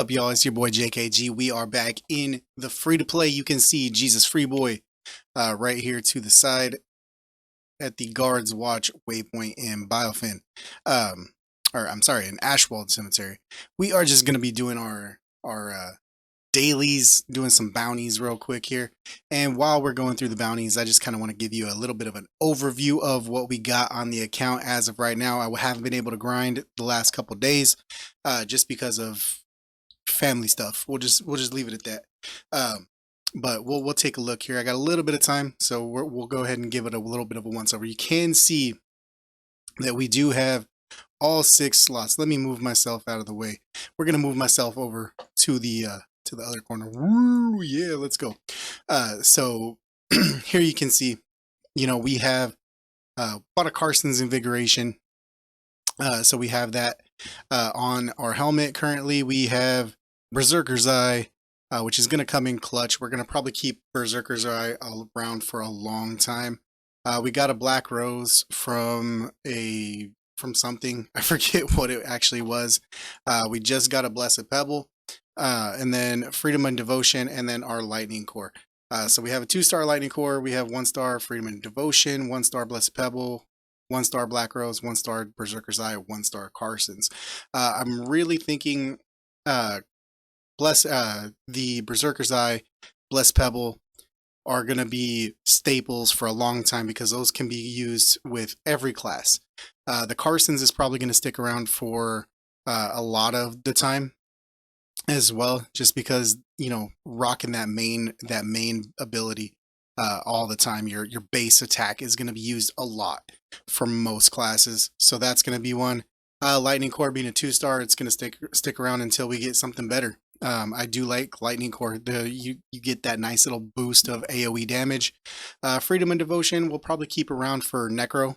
up, y'all? It's your boy JKG. We are back in the free to play. You can see Jesus Freeboy right here to the side at the Guards Watch waypoint in Biofin. Or I'm sorry, in Ashwald Cemetery. We are just gonna be doing our dailies, doing some bounties real quick here. And while we're going through the bounties, I just kind of want to give you a little bit of an overview of what we got on the account as of right now. I haven't been able to grind the last couple days just because of family stuff. We'll just leave it at that. But we'll take a look here. I got a little bit of time, so we'll go ahead and give it a little bit of a once over. You can see that we do have all 6 slots. Let me move myself out of the way. We're gonna move myself over to the other corner. Woo, yeah, let's go. So here you can see, we have bought a Carson's Invigoration. So we have that on our helmet. Currently, we have Berserker's Eye, which is going to come in clutch. We're going to probably keep Berserker's Eye around for a long time. We got a Black Rose from something. I forget what it actually was. We just got a Blessed Pebble, and then Freedom and Devotion, and then our Lightning Core. So we have a 2-star Lightning Core. We have 1-star Freedom and Devotion, 1-star Blessed Pebble, 1-star Black Rose, 1-star Berserker's Eye, 1-star Carson's. I'm really thinking the Berserker's Eye, Blessed Pebble are going to be staples for a long time because those can be used with every class. The Carson's is probably going to stick around for a lot of the time as well, just because, rocking that main ability all the time, your base attack is going to be used a lot for most classes. So that's going to be one. Lightning Core being a 2-star, it's going to stick around until we get something better. I do like Lightning Core. You get that nice little boost of AoE damage. Freedom and Devotion will probably keep around for Necro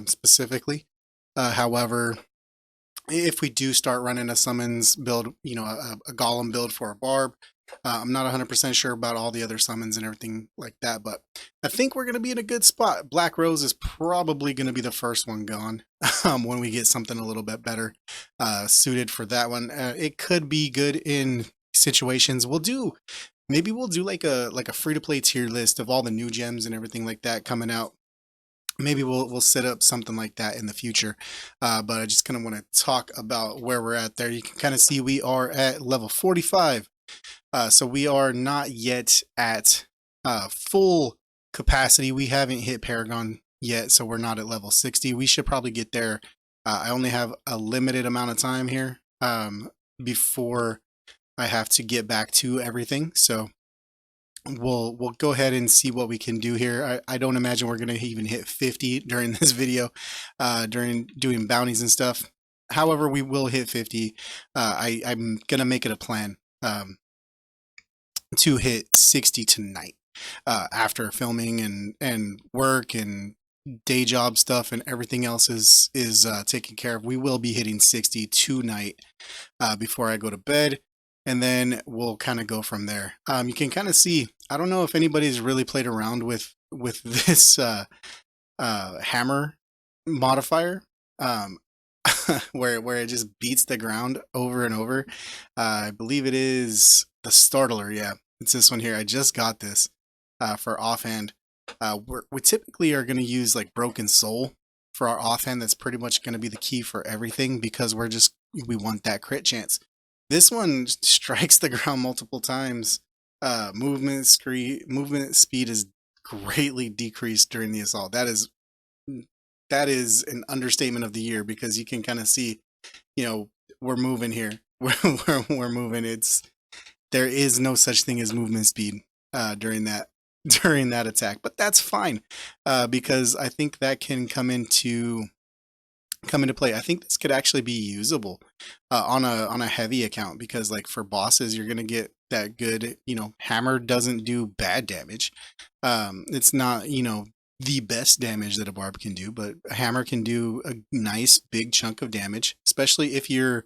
specifically. However, if we do start running a summons build, a Golem build for a Barb, I'm not 100% sure about all the other summons and everything like that, but I think we're going to be in a good spot. Black Rose is probably going to be the first one gone when we get something a little bit better suited for that one. It could be good in situations. Maybe we'll do like a free-to-play tier list of all the new gems and everything like that coming out. Maybe we'll set up something like that in the future, but I just kind of want to talk about where we're at there. You can kind of see we are at level 45. So we are not yet at full capacity. We haven't hit Paragon yet, so we're not at level 60. We should probably get there. I only have a limited amount of time here before I have to get back to everything. So we'll go ahead and see what we can do here. I don't imagine we're going to even hit 50 during this video, during doing bounties and stuff. However, we will hit 50. I'm going to make it a plan to hit 60 tonight after filming and work and day job stuff and everything else is taken care of. We will be hitting 60 tonight before I go to bed, and then we'll kind of go from there. You can kind of see, I don't know if anybody's really played around with this hammer modifier, where it just beats the ground over and over. I believe it is the Startler. Yeah, it's this one here. I just got this for offhand. We typically are going to use like Broken Soul for our offhand. That's pretty much going to be the key for everything because we want that crit chance. This one strikes the ground multiple times. Movement speed is greatly decreased during the assault. That is an understatement of the year because you can kind of see, we're moving here. We're moving. There is no such thing as movement speed during that attack, but that's fine because I think that can come into play. I think this could actually be usable on a heavy account because like for bosses you're gonna get that good, hammer doesn't do bad damage. It's not, the best damage that a barb can do, but a hammer can do a nice big chunk of damage, especially if you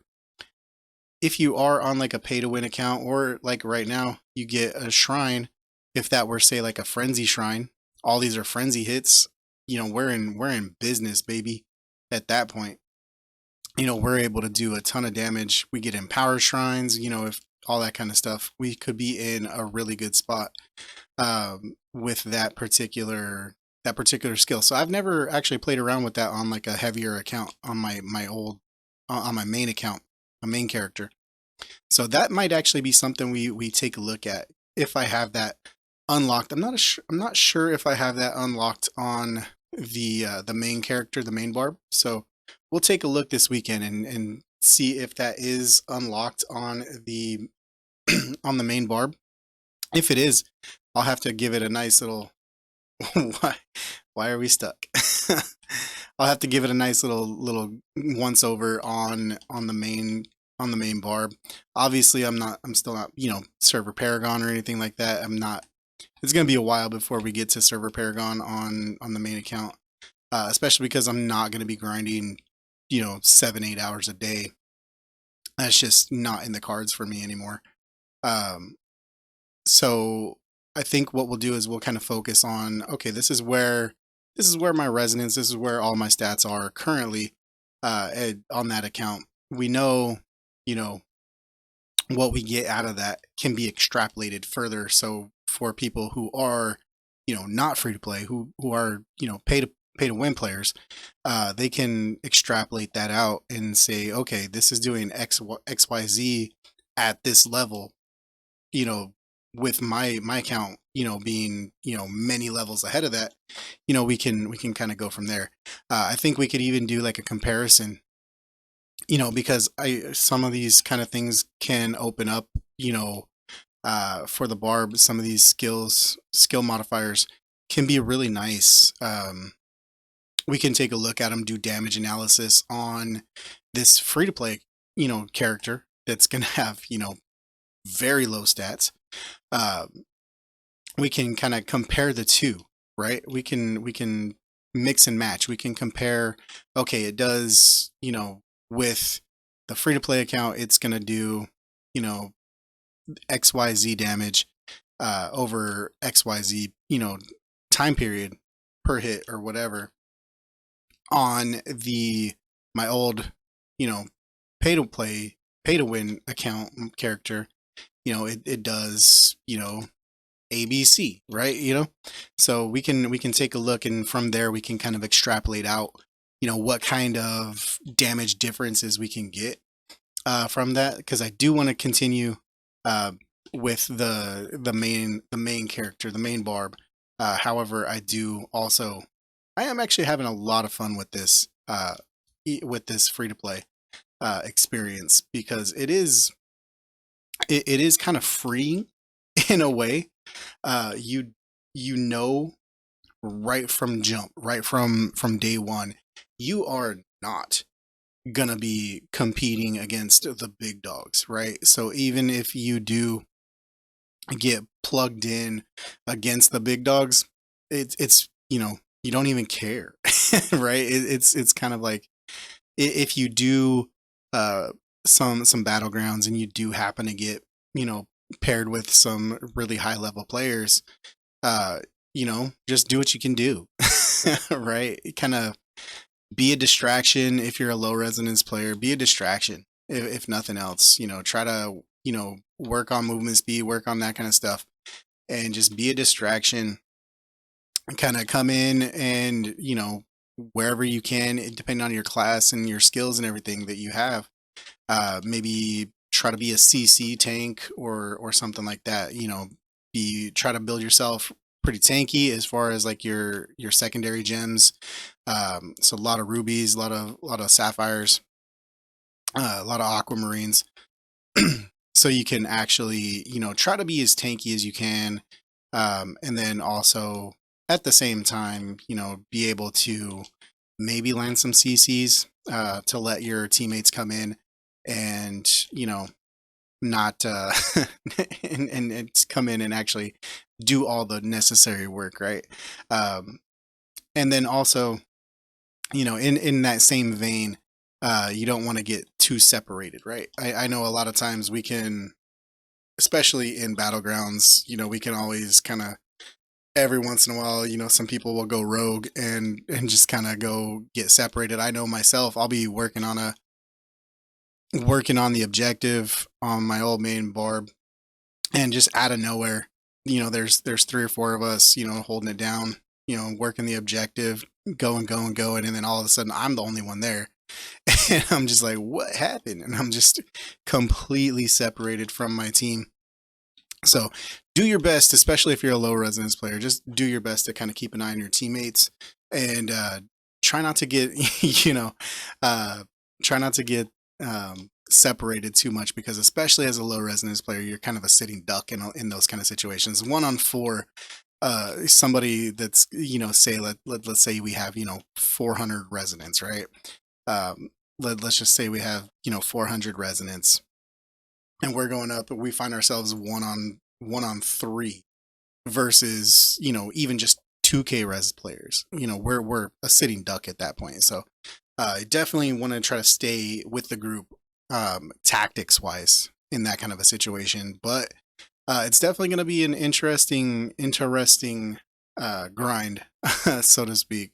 are on like a pay to win account, or like right now you get a shrine. If that were say like a frenzy shrine, all these are frenzy hits, we're in business, baby, at that point. we're able to do a ton of damage. We get empower shrines, if all that kind of stuff, we could be in a really good spot with that particular skill. So I've never actually played around with that on like a heavier account on my old on my main account, my main character. So that might actually be something we take a look at if I have that unlocked. I'm not sure if I have that unlocked on the main character, the main barb. So we'll take a look this weekend and see if that is unlocked on the on the main barb. If it is, I'll have to give it a nice little why are we stuck? I'll have to give it a nice little once over on the main barb. Obviously, I'm still not, server Paragon or anything like that. I'm not. It's gonna be a while before we get to server Paragon on the main account, especially because I'm not gonna be grinding, 7-8 hours a day. That's just not in the cards for me anymore. Um, so I think what we'll do is we'll kind of focus on, okay, this is where my resonance, this is where all my stats are currently on that account. We know, you know, what we get out of that can be extrapolated further. So for people who are, not free to play, who are, pay to win players, they can extrapolate that out and say, okay, this is doing XYZ at this level, you know, with my account, being, many levels ahead of that, we can kind of go from there. I think we could even do like a comparison, because some of these kind of things can open up, for the barb. Some of these skill modifiers can be really nice. We can take a look at them, do damage analysis on this free to play, character that's gonna have, very low stats. Um, we can kind of compare the two, right? We can mix and match. We can compare. Okay, it does, with the free to play account, it's gonna do, you know, XYZ damage over XYZ, time period per hit or whatever. On the my old, you know, pay to play, pay to win account character, it does, ABC, right? So we can take a look, and from there we can kind of extrapolate out, what kind of damage differences we can get from that, because I do want to continue uh, with the main character, the main barb. However, I am actually having a lot of fun with this with this free to play experience, because it is kind of freeing in a way. You know, right from jump, right from day one, you are not gonna be competing against the big dogs, right? So even if you do get plugged in against the big dogs, it's you don't even care, right? It's kind of like, if you do uh some battlegrounds and you do happen to get, you know paired with some really high level players, uh just do what you can do. Right? Kind of be a distraction. If you're a low resonance player, be a distraction, if nothing else. Try to, work on movement speed, work on that kind of stuff, and just be a distraction. Kind of come in and, wherever you can, depending on your class and your skills and everything that you have, maybe try to be a CC tank or something like that. Try to build yourself pretty tanky as far as like your secondary gems. So a lot of rubies, a lot of sapphires, a lot of aquamarines. So you can actually, try to be as tanky as you can, and then also at the same time, be able to maybe land some CCs to let your teammates come in and, not and it's come in and actually do all the necessary work, right? Um, and then also, in that same vein, you don't want to get too separated, right? I know a lot of times we can, especially in battlegrounds, we can always kind of, every once in a while, some people will go rogue and just kind of go get separated. I know myself, I'll be working on working on the objective on my old main barb, and just out of nowhere, there's 3 or 4 of us, holding it down, working the objective, going, and then all of a sudden I'm the only one there. And I'm just like, what happened? And I'm just completely separated from my team. So do your best, especially if you're a low resonance player, just do your best to kind of keep an eye on your teammates, and try not to get, uh, try not to get separated too much, because especially as a low resonance player, you're kind of a sitting duck in those kind of situations. 1-on-4, somebody that's, say, let's say we have, 400 resonance, right? Let's just say we have, 400 resonance, and we're going up, we find ourselves 1-on-3 versus, even just 2K res players. We're a sitting duck at that point. So definitely want to try to stay with the group, tactics wise, in that kind of a situation. But it's definitely going to be an interesting grind, so to speak,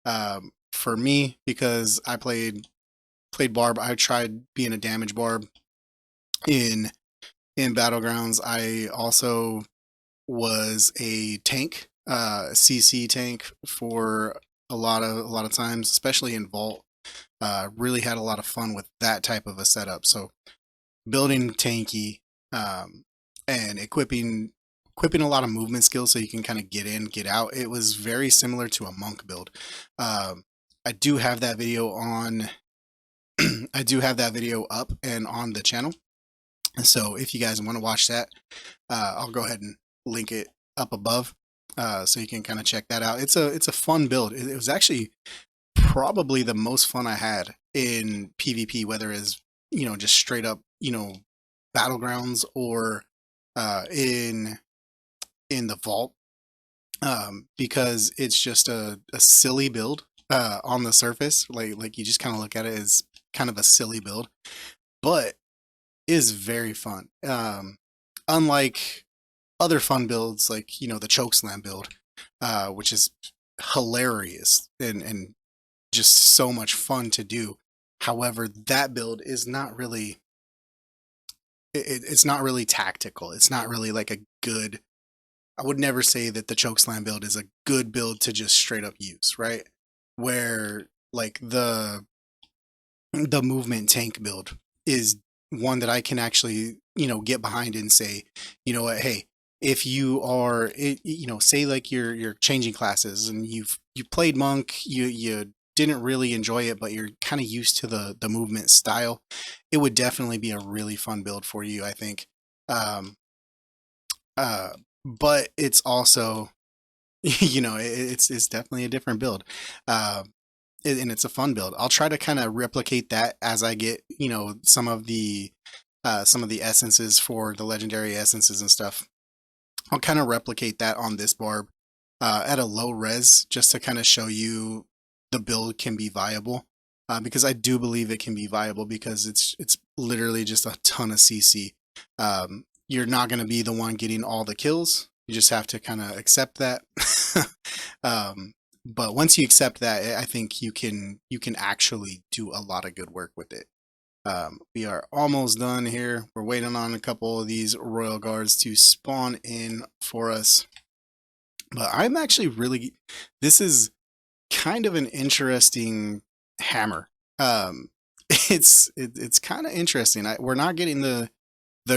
for me, because I played barb. I tried being a damage barb in Battlegrounds. I also was a tank, CC tank, for a lot of times, especially in Vault. Really had a lot of fun with that type of a setup. So building tanky, and equipping a lot of movement skills so you can kind of get in, get out. It was very similar to a monk build. I do have that video on. I do have that video up and on the channel. So if you guys want to watch that, I'll go ahead and link it up above, so you can kind of check that out. It's a fun build. It was actually probably the most fun I had in PvP, whether it's, just straight up, Battlegrounds, or in the Vault, because it's just a silly build, on the surface. Like you just kind of look at it as kind of a silly build, but is very fun. Unlike other fun builds, like, the Chokeslam build, which is hilarious and just so much fun to do. However, that build is not really, it's not really tactical. It's not really like a good, I would never say that the Chokeslam build is a good build to just straight up use, right? Where, like, the movement tank build is one that I can actually, get behind and say, you know what, hey, if you are, say like you're changing classes and you played monk, you didn't really enjoy it, but you're kind of used to the movement style, it would definitely be a really fun build for you, I think. Um, but it's also, it's definitely a different build. And it's a fun build. I'll try to kind of replicate that as I get, some of the essences for the legendary essences and stuff. I'll kind of replicate that on this barb, at a low res, just to kind of show you the build can be viable, because I do believe it can be viable, because it's literally just a ton of CC. You're not going to be the one getting all the kills. You just have to kind of accept that. But once you accept that, I think you can actually do a lot of good work with it. We are almost done here. We're waiting on a couple of these royal guards to spawn in for us. But I'm actually really, this is kind of an interesting hammer. It's kind of interesting. We're not getting the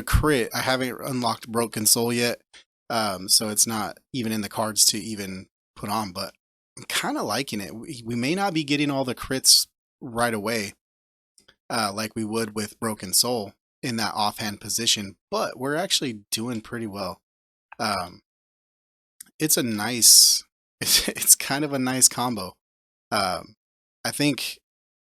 crit. I haven't unlocked Broken Soul yet, so it's not even in the cards to even put on. But I'm kind of liking it. We may not be getting all the crits right away, like we would with Broken Soul in that offhand position, but we're actually doing pretty well. It's a nice, it's kind of a nice combo. I think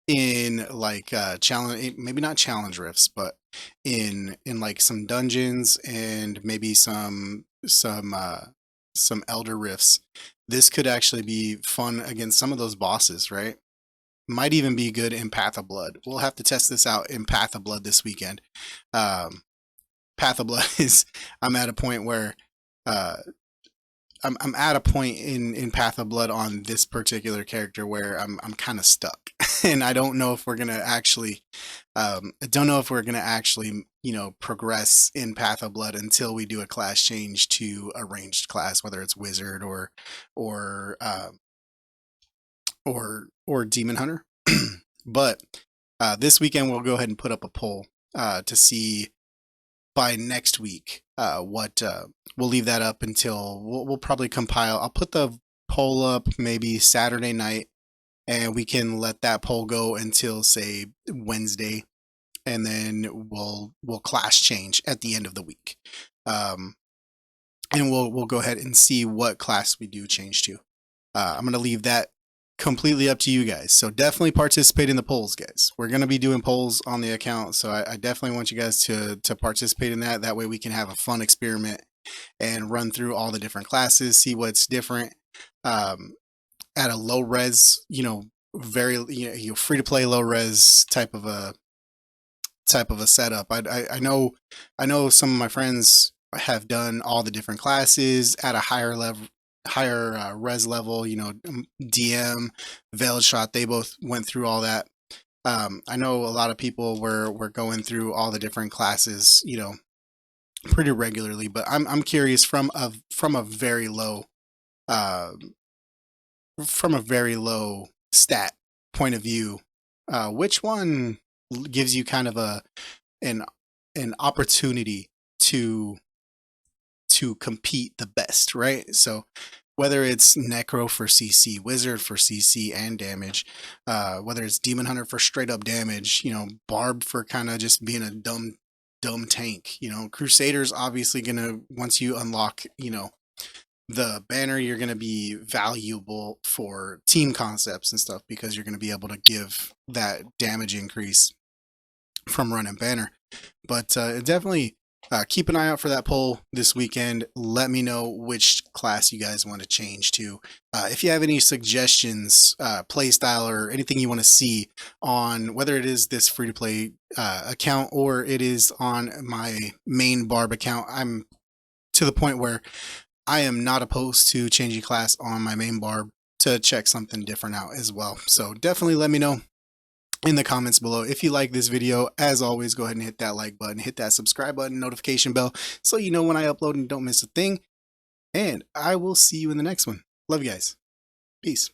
in like challenge, maybe not challenge rifts, but in like some dungeons and maybe some elder rifts, this could actually be fun against some of those bosses, right? Might even be good in Path of Blood. We'll have to test this out in Path of Blood this weekend. Path of Blood is, I'm at a point where I'm at a point in Path of Blood on this particular character where I'm kind of stuck, and I don't know if we're gonna actually, I don't know if we're gonna actually, progress in Path of Blood until we do a class change to a ranged class, whether it's Wizard or or Demon Hunter. But this weekend we'll go ahead and put up a poll to see by next week what we'll leave that up until we'll probably compile. I'll put the poll up maybe Saturday night, and we can let that poll go until say Wednesday, and then we'll class change at the end of the week, and we'll go ahead and see what class we do change to. I'm gonna leave that completely up to you guys. So definitely participate in the polls, guys. We're going to be doing polls on the account. So I definitely want you guys to participate in that. That way we can have a fun experiment and run through all the different classes, see what's different at a low res, very, free to play low res type of a setup. I know some of my friends have done all the different classes at a higher level, higher res level, DM, Veiled Shot, they both went through all that. I know a lot of people were going through all the different classes, pretty regularly, but I'm curious from a very low stat point of view, which one gives you kind of an opportunity to compete the best, right? So whether it's Necro for CC, Wizard for CC and damage, whether it's Demon Hunter for straight up damage, Barb for kind of just being a dumb tank, Crusader's obviously gonna, once you unlock, the banner, you're gonna be valuable for team concepts and stuff because you're gonna be able to give that damage increase from running banner. But definitely keep an eye out for that poll this weekend. Let me know which class you guys want to change to. If you have any suggestions, playstyle, or anything you want to see on whether it is this free-to-play account or it is on my main Barb account, I'm to the point where I am not opposed to changing class on my main Barb to check something different out as well. So definitely let me know in the comments below. If you like this video, as always, go ahead and hit that like button, hit that subscribe button, notification bell, so you know when I upload and don't miss a thing. And I will see you in the next one. Love you guys. Peace.